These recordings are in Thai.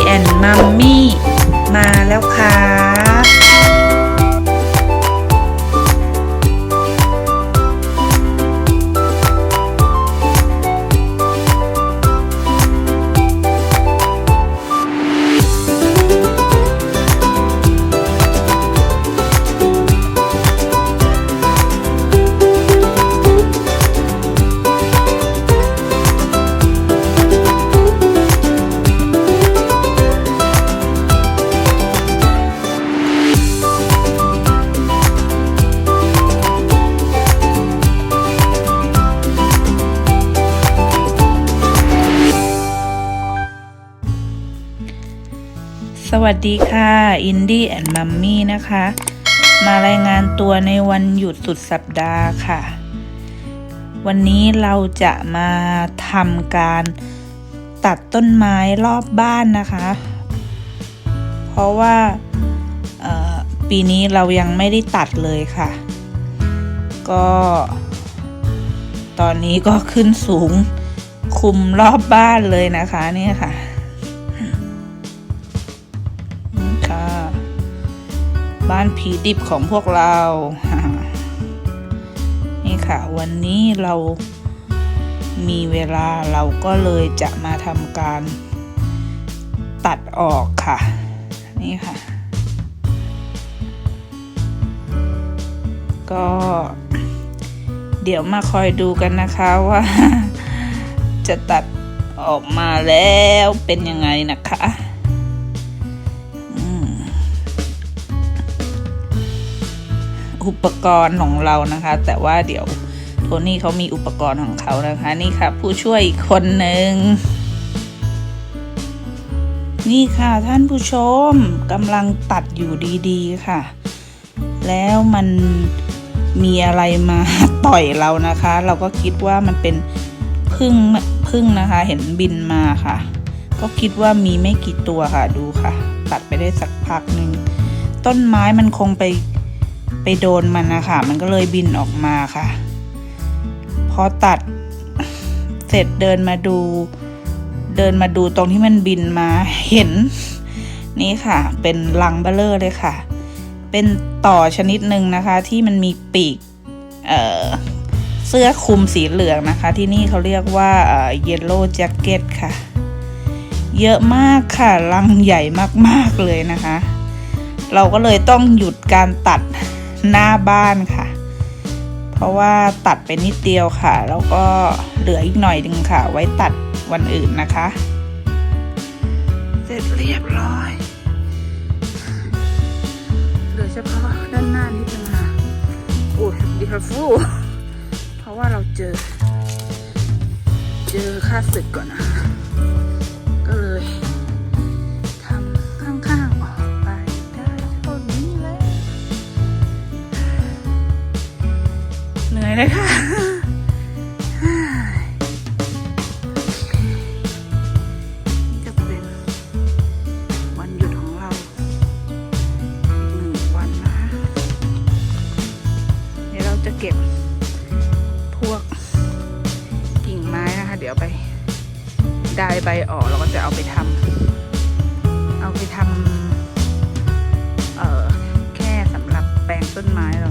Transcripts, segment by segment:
แอนด์มัมมี่มาแล้วค่ะสวัสดีค่ะอินดี้แอนด์มัมมี่นะคะมารายงานตัวในวันหยุดสุดสัปดาห์ค่ะวันนี้เราจะมาทำการตัดต้นไม้รอบบ้านนะคะเพราะว่าปีนี้เรายังไม่ได้ตัดเลยค่ะก็ตอนนี้ก็ขึ้นสูงคุมรอบบ้านเลยนะคะนี่ค่ะบ้านผีดิบของพวกเรานี่ค่ะวันนี้เรามีเวลาเราก็เลยจะมาทำการตัดออกค่ะนี่ค่ะก็เดี๋ยวมาคอยดูกันนะคะว่าจะตัดออกมาแล้วเป็นยังไงนะคะอุปกรณ์ของเรานะคะแต่ว่าเดี๋ยวโทนี่เขามีอุปกรณ์ของเขานะคะนี่ค่ะผู้ช่วยอีกคนหนึ่งนี่ค่ะท่านผู้ชมกำลังตัดอยู่ดีๆค่ะแล้วมันมีอะไรมาต่อยเรานะคะเราก็คิดว่ามันเป็นผึ้งนะคะเห็นบินมาค่ะก็คิดว่ามีไม่กี่ตัวค่ะดูค่ะตัดไปได้สักพักหนึ่งต้นไม้มันคงไปโดนมันนะคะมันก็เลยบินออกมาค่ะพอตัดเสร็จเดินมาดูตรงที่มันบินมาเห็นนี่ค่ะเป็นรังเบ้อเร่อเลยค่ะเป็นต่อชนิดหนึ่งนะคะที่มันมีปีกเสื้อคลุมสีเหลืองนะคะที่นี่เขาเรียกว่าyellow jacket ค่ะเยอะมากค่ะรังใหญ่มากๆเลยนะคะเราก็เลยต้องหยุดการตัดหน้าบ้านค่ะเพราะว่าตัดไปนิดเดียวค่ะแล้วก็เหลืออีกหน่อยนึงค่ะไว้ตัดวันอื่นนะคะเสร็จเรียบร้อยเหลือเฉพาะด้านหน้านิดนึงค่ะโอ้ดีค่ะฟูเพราะว่าเราเจอค่าศึกก่อนนะก็เลยทำข้างๆออกไปได้เท่านี้เลยเหนื่อยเลยค่ะนี่จะเป็นวันหยุดของเราอีก1 วันนะคะเดี๋ยวเราจะเก็บพวกกิ่งไม้นะคะเดี๋ยวไปได้ใบออกแล้วก็จะเอาไปทำแค่สำหรับแปลงต้นไม้เรา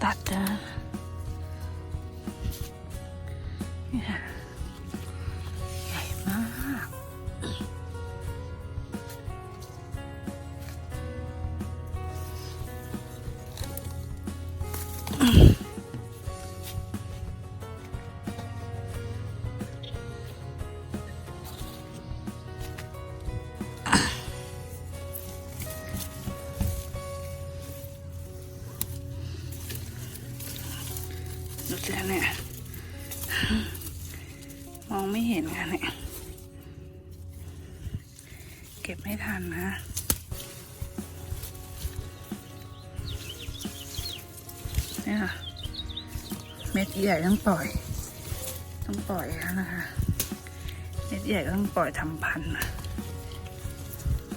ตัดนะนี่ค่ะใหญ่มากดูสิเนี่ยมองไม่เห็นค่ะเนี่ยเก็บไม่ทันนะเนี่ยค่ะเม็ดใหญ่ต้องปล่อยแล้วนะคะเม็ดใหญ่ต้องปล่อยทำพันธุ์นะ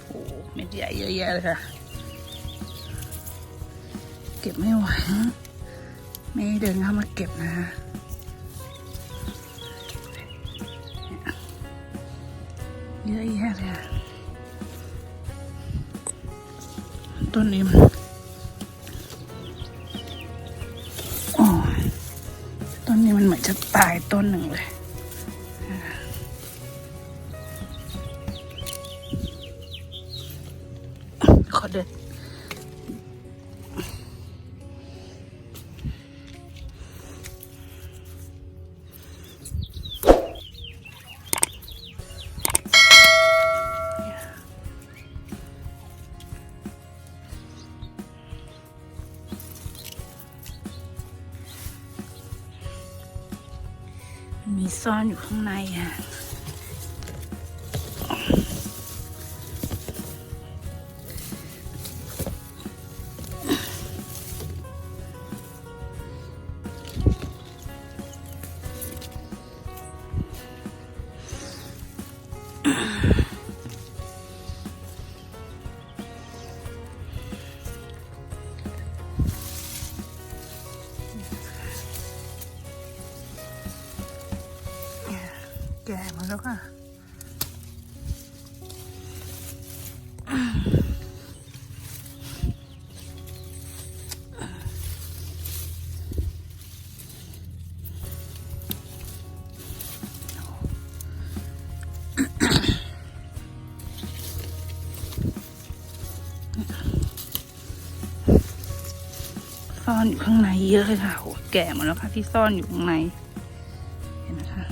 โอ้เม็ดใหญ่เยอะแยะเลยค่ะเก็บไม่ไหวไม่เดินเข้ามาเก็บนะฮะเยอะแยะเลยอะต้นนี้มันโอ้ต้นนี้มันเหมือนจะตายต้นหนึ่งเลยขอเด็ดมีซ่อนอยู่ข้างในอ่ะแก่มาแล้วค่ะซ่อนอยู่ข้างในเยอะเลยค่ะโหแก่หมดแล้วค่ะที่ซ่อนอยู่ข้างในเห็นไหมคะ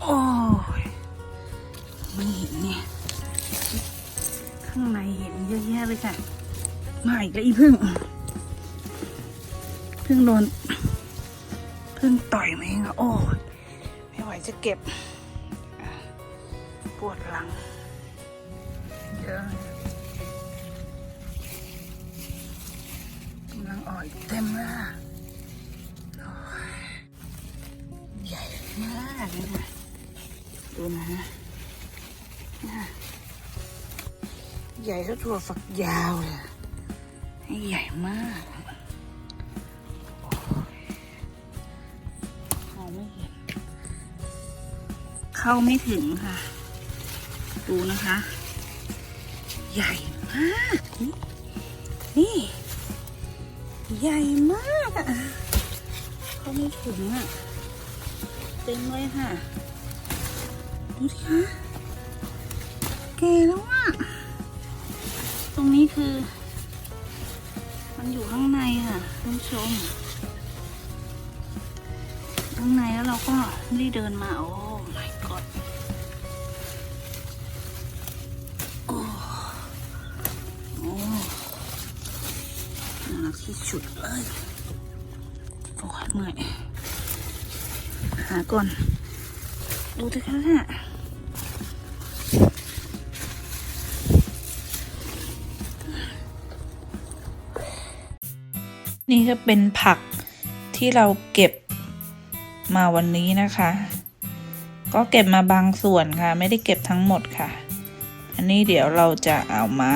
โอ้ยไม่เห็นเนี่ยข้างในเห็นเยอะแยะเลยค่ะมาอีกแล้วอีพึ่งโดนพึ่งต่อยมาเองอะโอ้ยไม่ไหวจะเก็บปวดหลังเยอะกำลังอ่อยเต็มเลยใหญ่มากเลยนะดูนะใหญ่เท่าถั่วฝักยาวเลยให้ใหญ่มากมองไม่เห็นเข้าไม่ถึงค่ะดูนะคะใหญ่มากนี่ใหญ่มากอ่ะเข้าไม่ถึงอ่ะเต็มเลยค่ะดูสิคะแก่แล้วอ่ะตรงนี้คือมันอยู่ข้างในค่ะท่านผู้ชมข้างในแล้วเราก็ไม่ได้เดินมาโอ้ my god โอ้น่ารักที่สุดเลยโอ้เหนื่อยหาก่อนดูสิคะเนี่ยนี่ก็เป็นผักที่เราเก็บมาวันนี้นะคะ ก็เก็บมาบางส่วนค่ะไม่ได้เก็บทั้งหมดค่ะอันนี้เดี๋ยวเราจะเอามา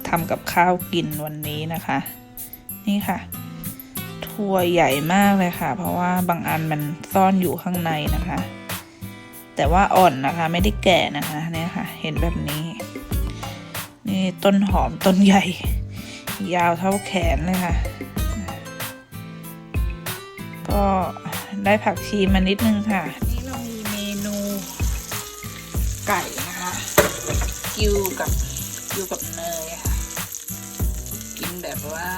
ทำกับข้าวกินวันนี้นะคะนี่ค่ะถั่วใหญ่มากเลยค่ะเพราะว่าบางอันมันซ่อนอยู่ข้างในนะคะแต่ว่าอ่อนนะคะไม่ได้แก่นะคะเนี่ยค่ะเห็นแบบนี้ นี่ต้นหอมต้นใหญ่ยาวเท่าแขนเลยค่ะก็ได้ผักชีมานิดนึงค่ะนี่เรามีเมนูไก่นะคะกิวกับเนยค่ะกินแบบว่า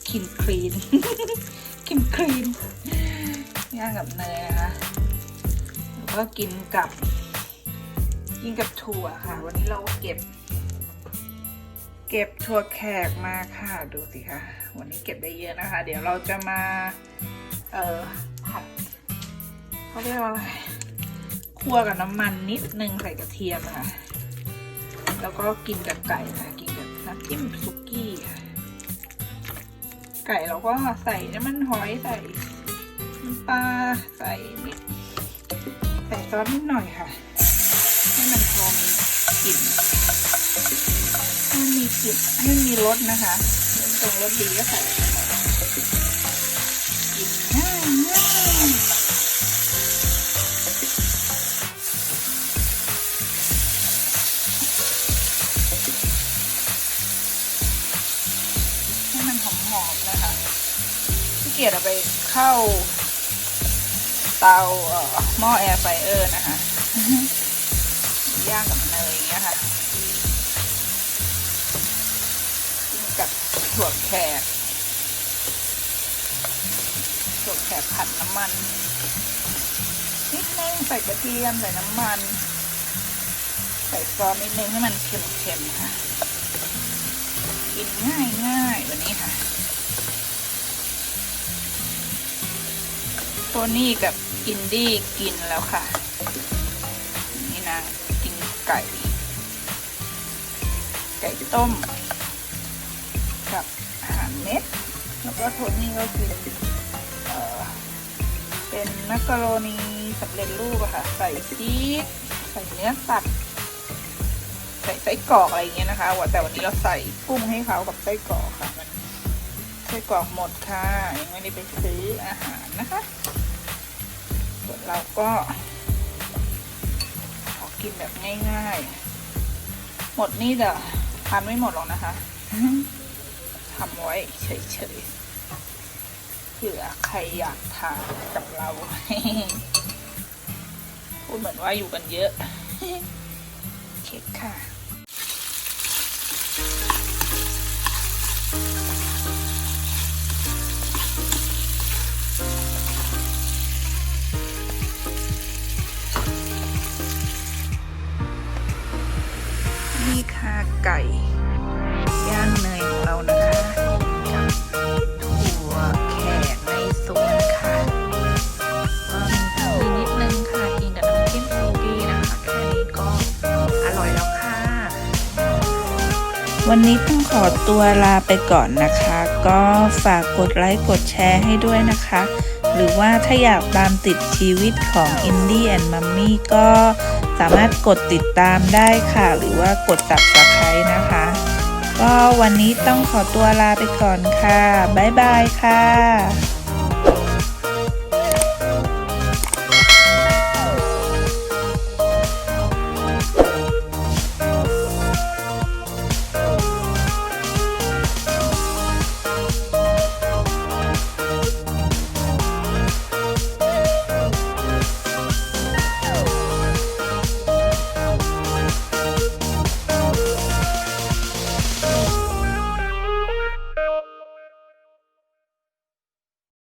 กินคลีน กินคลีนย่างกับเนยนะคะแล้วก็กินกับถั่วค่ะวันนี้เราเก็บถั่วแขกมาค่ะดูสิคะวันนี้เก็บได้เยอะนะคะเดี๋ยวเราจะมาผัดเขาเรียกว่าอะไรคั่วกับน้ำมันนิดนึงใส่กระเทียมค่ะแล้วก็กินกับไก่ค่ะกินกับน้ำจิ้มสุกี้ค่ะไก่เราก็ใส่น้ำมันหอยใส่น้ำปลาใส่ซอสนิดหน่อยค่ะให้มันพอมีกลิ่นให้มีรสนะคะตรงรสดีก็ใส่กินง่ายให้มันหอมๆนะคะพี่เกียรติเอาไปเข้าเตาหม้อแอร์ไฟเออร์นะคะย่างกับเนยอย่างเงี้ยค่ะกินกับถั่วแขกผัดน้ำมันนิดนึงใส่กระเทียมใส่น้ำมันใส่ซอสนิดนึงให้มันเค็มๆค่ะกินง่ายแบบนี้ค่ะโทนี่กับอินดี้กินแล้วค่ะนี่นางกินไก่ต้มกับอาหารเม็ดแล้วก็โทนี่ก็กินเป็นมักกะโรนีสำเร็จรูปอะค่ะใส่ชีสใส่เนื้อสัตว์ใส่ไส้กรอกอะไรอย่างเงี้ยนะคะแต่วันนี้เราใส่กุ้งให้เขากับไส้กรอกค่ะมันไส้กรอกหมดค่ะยังไม่ได้ไปซื้ออาหารนะคะส่วนเราก็ขอกินแบบง่ายๆหมดนี่เดี๋ยวทานไม่หมดหรอกนะคะทำไว้เฉยๆเผื่อใครอยากทานกับเราพูดเหมือนว่าอยู่กันเยอะเค้กค่ะนี่ค่ะไก่ย่างเนยของเรานะคะกับถั่วแขกในซุปค่ะก็มีนิดนึงค่ะกินกับน้ำจิ้มสุกี้นะคะแค่นี้ก็อร่อยแล้วค่ะวันนี้ต้องขอตัวลาไปก่อนนะคะก็ฝากกดไลค์กดแชร์ให้ด้วยนะคะหรือว่าถ้าอยากตามติดชีวิตของ Indie and Mummy ก็สามารถกดติดตามได้ค่ะหรือว่ากด Subscribe นะคะก็วันนี้ต้องขอตัวลาไปก่อนค่ะบ๊ายบายค่ะ